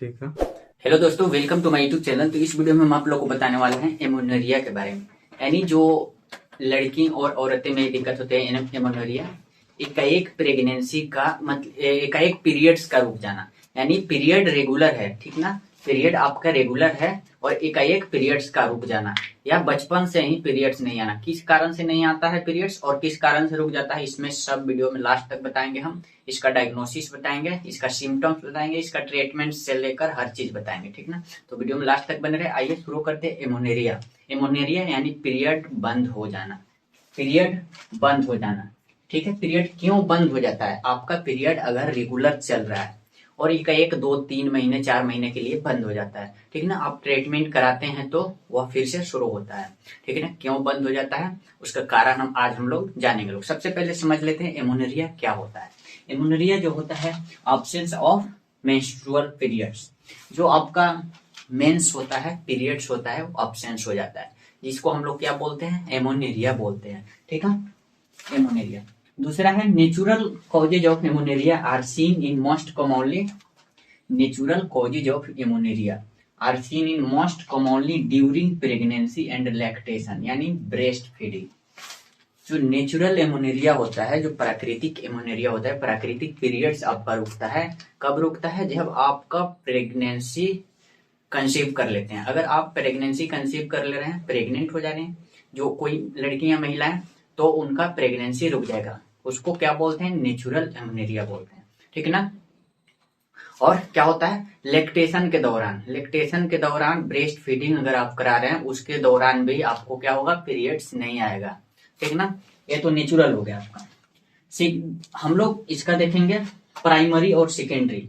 ठीक है। हेलो दोस्तों, welcome to my YouTube channel. तो इस वीडियो में हम आप लोगों को बताने वाले हैं एमोनेरिया के बारे में। यानी जो लड़की और औरतें में दिक्कत होते हैं एमोनेरिया, एकाएक प्रेगनेंसी का मतलब एकाएक पीरियड्स का रुक जाना। यानी पीरियड रेगुलर है, ठीक ना, पीरियड आपका रेगुलर है और एकाएक पीरियड्स का रुक जाना, या बचपन से ही पीरियड्स नहीं आना। किस कारण से नहीं आता है पीरियड्स और किस कारण से रुक जाता है, इसमें सब वीडियो में लास्ट तक बताएंगे हम। इसका डायग्नोसिस बताएंगे, इसका सिम्टम्स बताएंगे, इसका ट्रीटमेंट से लेकर हर चीज बताएंगे, ठीक ना। तो वीडियो में लास्ट तक बने रहे। आइए शुरू करते हैं। एमोनेरिया, एमोनेरिया यानी पीरियड बंद हो जाना, पीरियड बंद हो जाना, ठीक है। पीरियड क्यों बंद हो जाता है? आपका पीरियड अगर रेगुलर चल रहा है और एक एक 2-3 महीने 4 महीने के लिए बंद हो जाता है, ठीक है ना, आप ट्रीटमेंट कराते हैं तो वह फिर से शुरू होता है, ठीक है ना। क्यों बंद हो जाता है उसका कारण हम लोग जानेंगे। लोग सबसे पहले समझ लेते हैं एमोनेरिया क्या होता है। एमोनेरिया जो होता है absence ऑफ मेंस्ट्रुअल पीरियड्स। जो आपका मेंस होता है, पीरियड्स होता है, वो absence हो जाता है, जिसको हम लोग क्या बोलते हैं? एमोनेरिया बोलते हैं, ठीक है, एमोनेरिया। दूसरा है natural causes of amenorrhoea are seen in most commonly, natural causes of amenorrhoea are seen in most commonly during pregnancy and lactation, यानी ब्रेस्ट फीडिंग। जो नेचुरल एमोनेरिया होता है, जो प्राकृतिक एमोनेरिया होता है, प्राकृतिक पीरियड्स आपका रुकता है। कब रुकता है? जब आपका प्रेगनेंसी कंसीव कर लेते हैं। अगर आप प्रेगनेंसी कंसीव कर ले रहे हैं, प्रेग्नेंट हो जा रहे हैं, जो कोई लड़कियां महिलाएं, तो उनका प्रेगनेंसी रुक जाएगा। उसको क्या बोलते हैं? नेचुरल एमोनेरिया बोलते हैं, ठीक है ना। और क्या होता है? लेक्टेशन के दौरान, लेक्टेशन के दौरान ब्रेस्ट फीडिंग अगर आप करा रहे हैं, उसके दौरान भी आपको क्या होगा? पीरियड्स नहीं आएगा, ठीक ना। ये तो नेचुरल हो गया आपका। हम लोग इसका देखेंगे प्राइमरी और सेकेंडरी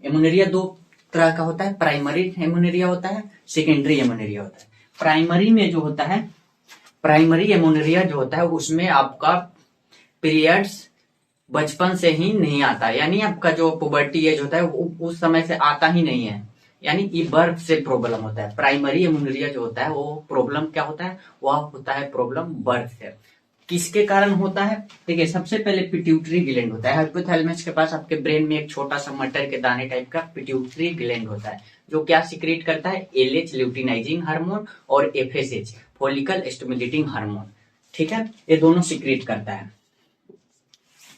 एमोनेरिया। दो तरह का होता है, प्राइमरी एमोनेरिया होता है, सेकेंडरी एमोनेरिया होता है। प्राइमरी में जो होता है, प्राइमरी एमोनेरिया जो होता है, उसमें आपका पीरियड्स बचपन से ही नहीं आता, यानी आपका जो पुबर्टी एज होता है उस समय से आता ही नहीं है, यानी कि बर्थ से प्रॉब्लम होता है। प्राइमरी एमोनेरिया जो होता है वो प्रॉब्लम क्या होता है? वह होता है प्रॉब्लम बर्थ से। किसके कारण होता है? देखिए, सबसे पहले पिट्यूटरी ग्लैंड होता है। हाइपोथैलेमस के पास आपके ब्रेन में एक छोटा सा मटर के दाने टाइप का पिट्यूटरी ग्लैंड होता है, जो क्या सिक्रेट करता है? एलएच ल्यूटिनाइजिंग हार्मोन और एफएसएच फॉलिकल स्टिमुलेटिंग हार्मोन, ठीक है, ये दोनों सिक्रेट करता है।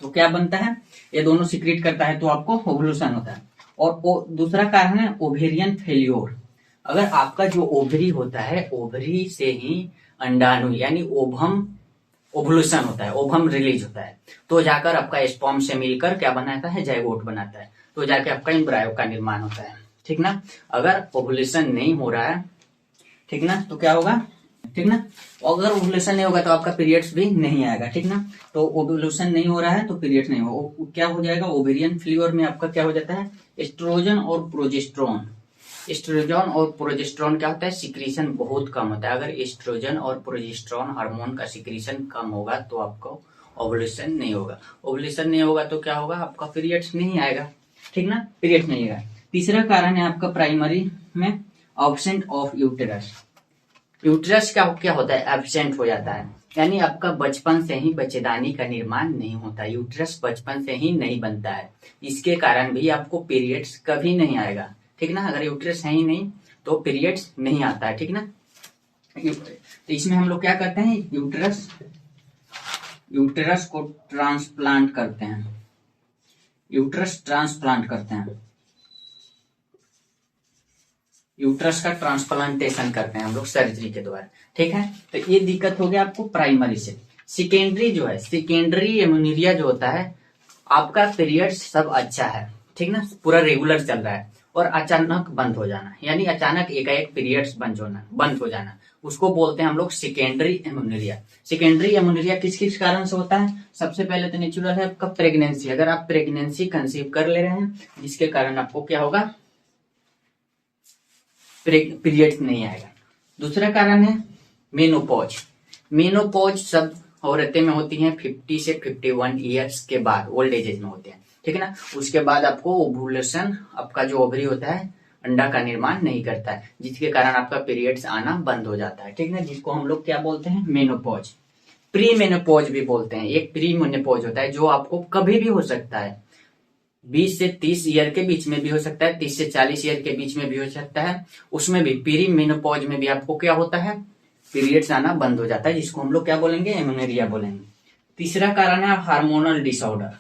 तो क्या बनता है? ये दोनों सिक्रेट करता है तो आपको ओवुलेशन होता है। और दूसरा कारण है ओवेरियन फेल्योर। अगर आपका जो ओवरी होता है, ओवरी से ही अंडाणु यानी ओभम ओवुलेशन होता है, ओभम रिलीज होता है, तो जाकर आपका स्पर्म से मिलकर क्या बनाता है? जाइगोट बनाता है, तो जाके आपका एम्ब्रायो का निर्माण होता है, ठीक ना। अगर ओवुलेशन नहीं हो रहा है, ठीक ना, तो क्या होगा? ठीक ना, अगर ओवुलेशन नहीं होगा तो आपका पीरियड्स भी नहीं आएगा, ठीक ना। तो ओवुलेशन नहीं हो रहा है तो पीरियड्स नहीं होगा, क्या हो जाएगा? ओवेरियन फेल्योर में आपका क्या हो जाता है? एस्ट्रोजन और प्रोजेस्टेरोन, एस्ट्रोजन और प्रोजेस्टेरोन क्या होता है? सिक्रीशन बहुत कम होता है। अगर एस्ट्रोजन और प्रोजेस्टेरोन हार्मोन का सिक्रीशन कम होगा तो आपको ओवुलेशन नहीं होगा। ओवुलेशन नहीं होगा तो क्या होगा? आपका पीरियड्स नहीं आएगा, ठीक ना, पीरियड्स नहीं आएगा। तीसरा कारण है आपका प्राइमरी में एब्सेंट ऑफ यूटेरस। यूटेरस क्या क्या होता है? एब्सेंट हो जाता है, यानी आपका बचपन से ही बच्चेदानी का निर्माण नहीं होता, यूटेरस बचपन से ही नहीं बनता है। इसके कारण भी आपको पीरियड्स कभी नहीं आएगा, ठीक ना। अगर यूटेरस है ही नहीं तो पीरियड्स नहीं आता है, ठीक ना। तो इसमें हम लोग क्या करते हैं? यूटेरस यूटेरस को ट्रांसप्लांट करते हैं, यूटेरस ट्रांसप्लांट करते हैं, यूट्रस का ट्रांसप्लांटेशन करते हैं हम लोग सर्जरी के द्वारा, ठीक है। तो ये दिक्कत हो गया आपको प्राइमरी से। सेकेंडरी जो है, सेकेंडरी एमोनेरिया जो होता है, आपका पीरियड सब अच्छा है, ठीक ना, पूरा रेगुलर चल रहा है और अचानक बंद हो जाना, यानी अचानक एकाएक पीरियड्स बंद हो जाना, उसको बोलते हैं हम लोग सेकेंडरी एमोनेरिया। सेकेंडरी एमोनेरिया किस किस कारण से होता है? सबसे पहले तो नेचुरल है आपका प्रेगनेंसी। अगर आप प्रेगनेंसी कंसीव कर ले रहे हैं जिसके कारण आपको क्या होगा? पीरियड्स नहीं आएगा। दूसरा कारण है मेनोपॉज। मेनोपॉज सब औरतें में होती हैं 50 से 51 ईयर्स के बाद, ओल्ड एज में होते हैं, ठीक है ना। उसके बाद आपको ओवुलेशन, आपका जो ओवरी होता है अंडा का निर्माण नहीं करता है, जिसके कारण आपका पीरियड्स आना बंद हो जाता है, ठीक ना, जिसको हम लोग क्या बोलते हैं? मेनोपॉज। प्री मेनोपॉज भी बोलते हैं। एक प्री मेनोपॉज होता है जो आपको कभी भी हो सकता है, 20 से 30 ईयर के बीच में भी हो सकता है, 30 से 40 ईयर के बीच में भी हो सकता है। उसमें भी पीरी मेनोपॉज में भी आपको क्या होता है, पीरियड्स आना बंद हो जाता है, जिसको हम लोग क्या बोलेंगे, एमेनोरिया बोलेंगे। तीसरा कारण है हार्मोनल डिसऑर्डर।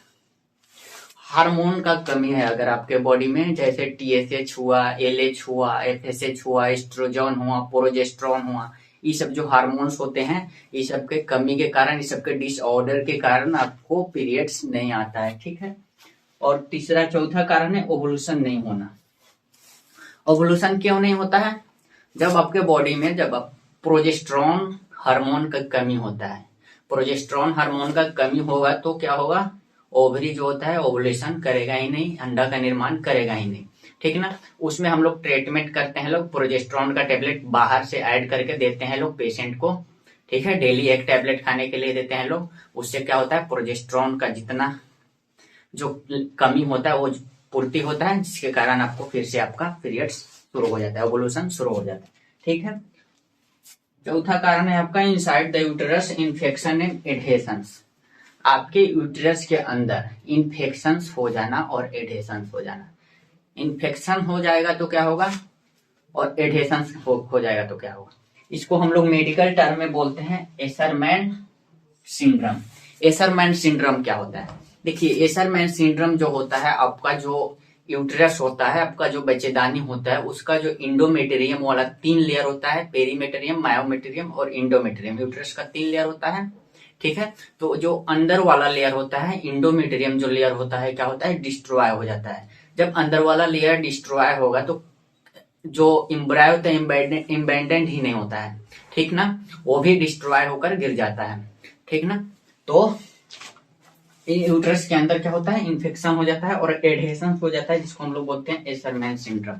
हार्मोन का कमी है अगर आपके बॉडी में, जैसे TSH हुआ, LH हुआ, FSH हुआ, एस्ट्रोजन हुआ, प्रोजेस्टेरॉन हुआ, ये सब जो हार्मोन्स होते हैं, ये सब के कमी के कारण, ये सब के डिसऑर्डर के कारण आपको पीरियड्स नहीं आता है, ठीक है। और तीसरा चौथा कारण है ओवुलेशन नहीं होना। ओवुलेशन क्यों नहीं होता है, जब आपके बॉडी में जब प्रोजेस्टेरॉन हार्मोन का कमी होता है, प्रोजेस्टेरॉन हार्मोन का कमी होगा तो क्या होगा, ओवरी जो होता है ओवुलेशन करेगा ही नहीं, अंडा का निर्माण करेगा ही नहीं, ठीक ना। उसमें हम लोग ट्रीटमेंट करते हैं, लोग प्रोजेस्टेरॉन का टेबलेट बाहर से ऐड करके देते हैं लोग पेशेंट को, ठीक है। डेली एक टेबलेट खाने के लिए देते हैं लोग। उससे क्या होता है, प्रोजेस्टेरॉन का जितना जो कमी होता है वो पूर्ति होता है, जिसके कारण आपको फिर से आपका पीरियड्स शुरू हो जाता है, ओवुलेशन शुरू हो जाता है, ठीक है। चौथा कारण है आपका inside the uterus infection and adhesions. आपके यूटेरस के अंदर इन्फेक्शंस हो जाना और एडहेशंस हो जाना। इन्फेक्शन हो जाएगा तो क्या होगा, और एडहेशंस हो जाएगा तो क्या होगा। इसको हम लोग मेडिकल टर्म में बोलते हैं एशरमैन सिंड्रोम। एशरमैन सिंड्रोम क्या होता है, देखिए एशरमैन सिंड्रोम जो होता है, आपका जो यूटेरस होता है, आपका जो बच्चेदानी होता है, उसका जो इंडोमेटेरियम वाला 3 लेयर होता है, पेरीमेटेरियम, मायोमेटेरियम और इंडोमेटेरियम, यूटेरस का 3 लेयर होता है, ठीक है। तो जो अंदर वाला लेयर होता है, इंडोमेटेरियम जो लेयर होता है, क्या होता है, डिस्ट्रॉय हो जाता है। जब अंदर वाला लेयर डिस्ट्रॉय होगा तो जो इम्ब्रायो होता है, इम्बेंडेंट ही नहीं होता है, ठीक ना, वो भी डिस्ट्रॉय होकर गिर जाता है, ठीक ना। तो यूट्रस के अंदर क्या होता है, इन्फेक्शन हो जाता है और एडहेशन हो जाता है, जिसको हम लोग बोलते हैं एशरमैन सिंड्रोम।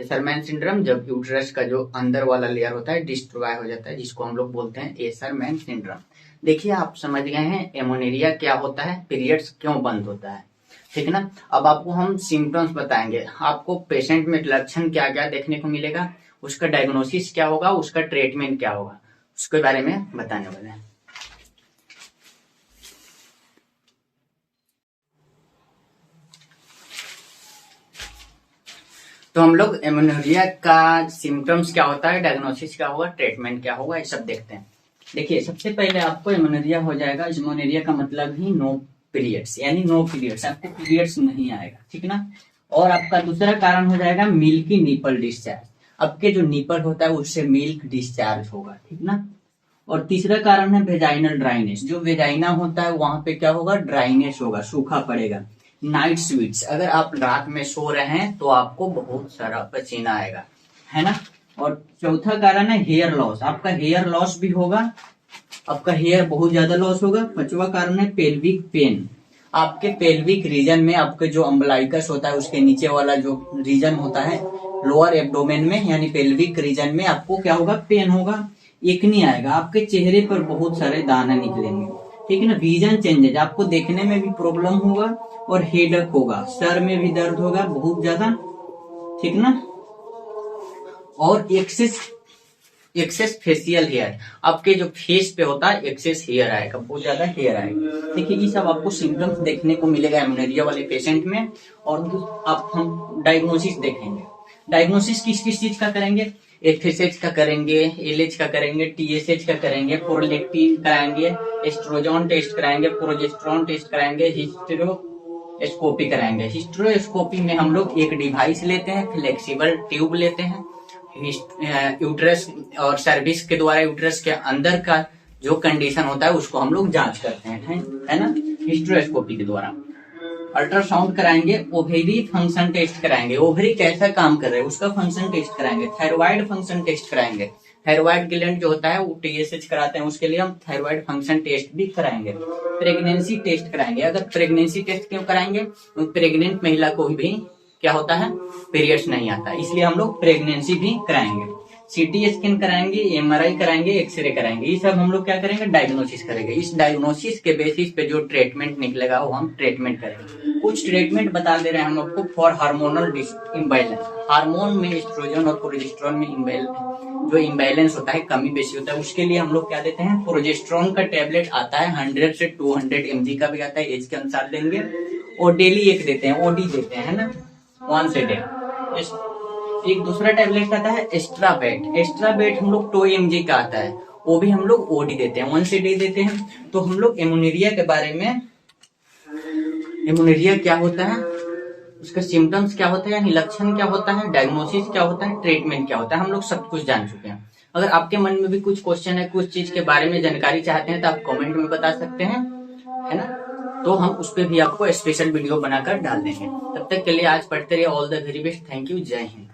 एशरमैन सिंड्रोम जब यूट्रस का जो अंदर वाला लेयर होता है डिस्ट्रॉय हो जाता है, जिसको हम लोग बोलते हैं एशरमैन सिंड्रोम। देखिए आप समझ गए हैं एमोनेरिया क्या होता है, पीरियड्स क्यों बंद होता है, ठीक है ना। अब आपको हम सिम्टम्स बताएंगे, आपको पेशेंट में लक्षण क्या क्या देखने को मिलेगा, उसका डायग्नोसिस क्या होगा, उसका ट्रीटमेंट क्या होगा, उसके बारे में बताने वाले हैं। तो हम लोग एमोनेरिया का सिम्टम्स क्या होता है, डायग्नोसिस क्या होगा, ट्रीटमेंट क्या होगा, ये सब देखते हैं। देखिए सबसे पहले आपको एमोनेरिया हो जाएगा, एमोनेरिया का मतलब ही नो पीरियड्स, यानी नो पीरियड्स, आपको पीरियड्स नहीं आएगा, ठीक ना। और आपका दूसरा कारण हो जाएगा मिल्की निपल डिस्चार्ज, आपके जो निपल होता है उससे मिल्क डिस्चार्ज होगा, ठीक ना। और तीसरा कारण है वेजाइनल ड्राइनेस, जो वेजाइना होता है वहां पे क्या होगा, ड्राइनेस होगा, सूखा पड़ेगा। नाइट स्वीट्स, अगर आप रात में सो रहे हैं तो आपको बहुत सारा पसीना आएगा, है ना। और चौथा कारण है हेयर लॉस, आपका हेयर लॉस भी होगा, आपका हेयर बहुत ज्यादा लॉस होगा। पांचवा कारण है पेल्विक पेन, आपके पेल्विक रीजन में, आपके जो अम्बलाइकस होता है उसके नीचे वाला जो रीजन होता है लोअर एब्डोमेन में, यानी पेल्विक रीजन में आपको क्या होगा, पेन होगा, एकनी आएगा, आपके चेहरे पर बहुत सारे दाने निकलेंगे, ठीक है ना। विजन चेंजेज, आपको देखने में भी प्रॉब्लम होगा और हेडेक होगा, सर में भी दर्द होगा बहुत ज्यादा, ठीक ना। और एक्सेस फेशियल हेयर, आपके जो फेस पे होता है एक्सेस हेयर आएगा, बहुत ज्यादा हेयर आएगा, ठीक है। ये सब आपको सिम्टम्स देखने को मिलेगा एमोनेरिया वाले पेशेंट में। और आप हम डायग्नोसिस देखेंगे, डायग्नोसिस किस किस चीज का करेंगे, FSH का करेंगे, LH का करेंगे, TSH का करेंगे, प्रोलेक्टिन कराएंगे, एस्ट्रोजन टेस्ट कराएंगे, प्रोजेस्टेरॉन टेस्ट कराएंगे, हिस्टेरोस्कोपी कराएंगे। हिस्टेरोस्कोपी में हम लोग एक डिवाइस लेते हैं, फ्लेक्सिबल ट्यूब लेते हैं, यूट्रस और सर्विस के द्वारा यूट्रस के अंदर का जो कंडीशन होता है उसको हम लोग जांच करते हैं, है ना, हिस्टेरोस्कोपी के द्वारा। अल्ट्रासाउंड कराएंगे, ओवेरी फंक्शन टेस्ट कराएंगे, ओवरी कैसा काम कर रहा है उसका फंक्शन टेस्ट कराएंगे, थायराइड फंक्शन टेस्ट कराएंगे, थायराइड ग्लैंड जो होता है वो TSH कराते हैं, उसके लिए हम थायराइड फंक्शन टेस्ट भी कराएंगे। प्रेगनेंसी टेस्ट कराएंगे, अगर प्रेगनेंसी टेस्ट क्यों कराएंगे, प्रेग्नेंट महिला को भी क्या होता है, पीरियड्स नहीं आता, इसलिए हम लोग प्रेगनेंसी भी कराएंगे। CT स्कैन कराएंगे, MRI कराएंगे, एक्सरे कराएंगे, ये सब हम लोग क्या करेंगे, डायग्नोसिस करेंगे। इस डायग्नोसिस के बेसिस पे जो ट्रीटमेंट निकलेगा वो हम ट्रीटमेंट करेंगे। कुछ ट्रीटमेंट बता दे रहे हैं हम लोग को फॉर हार्मोनल इम्बैलेंस, हार्मोन में एस्ट्रोजन और प्रोजेस्टेरॉन में जो इम्बैलेंस होता है, कमी बेसी होता है, उसके लिए हम लोग क्या देते हैं, प्रोजेस्टेरॉन का टेबलेट आता है 100 से 200 mg का भी आता है, एज के अनुसार देंगे। और डेली एक देते हैं, ओडी देते हैं, है ना, वंस ए डे। एक दूसरा टैबलेट आता है एक्स्ट्रा बेट। एक्स्ट्रा बेट हम लोग 2 mg का आता है, वो भी हम लोग ओडी देते हैं, वंस ए डे देते हैं। तो हम लोग एमोनेरिया के बारे में, एमोनेरिया क्या होता है, उसका सिम्टम्स क्या होता है, यानी लक्षण क्या होता है, डायग्नोसिस क्या होता है, ट्रीटमेंट क्या होता है, हम लोग सब कुछ जान चुके हैं। अगर आपके मन में भी कुछ क्वेश्चन है, कुछ चीज के बारे में जानकारी चाहते हैं, तो आप कमेंट में बता सकते हैं, है ना, तो हम उस पर भी आपको स्पेशल वीडियो बनाकर डाल देंगे। तब तक के लिए आज पढ़ते रहिए। All the very best. Thank you. जय हिंद।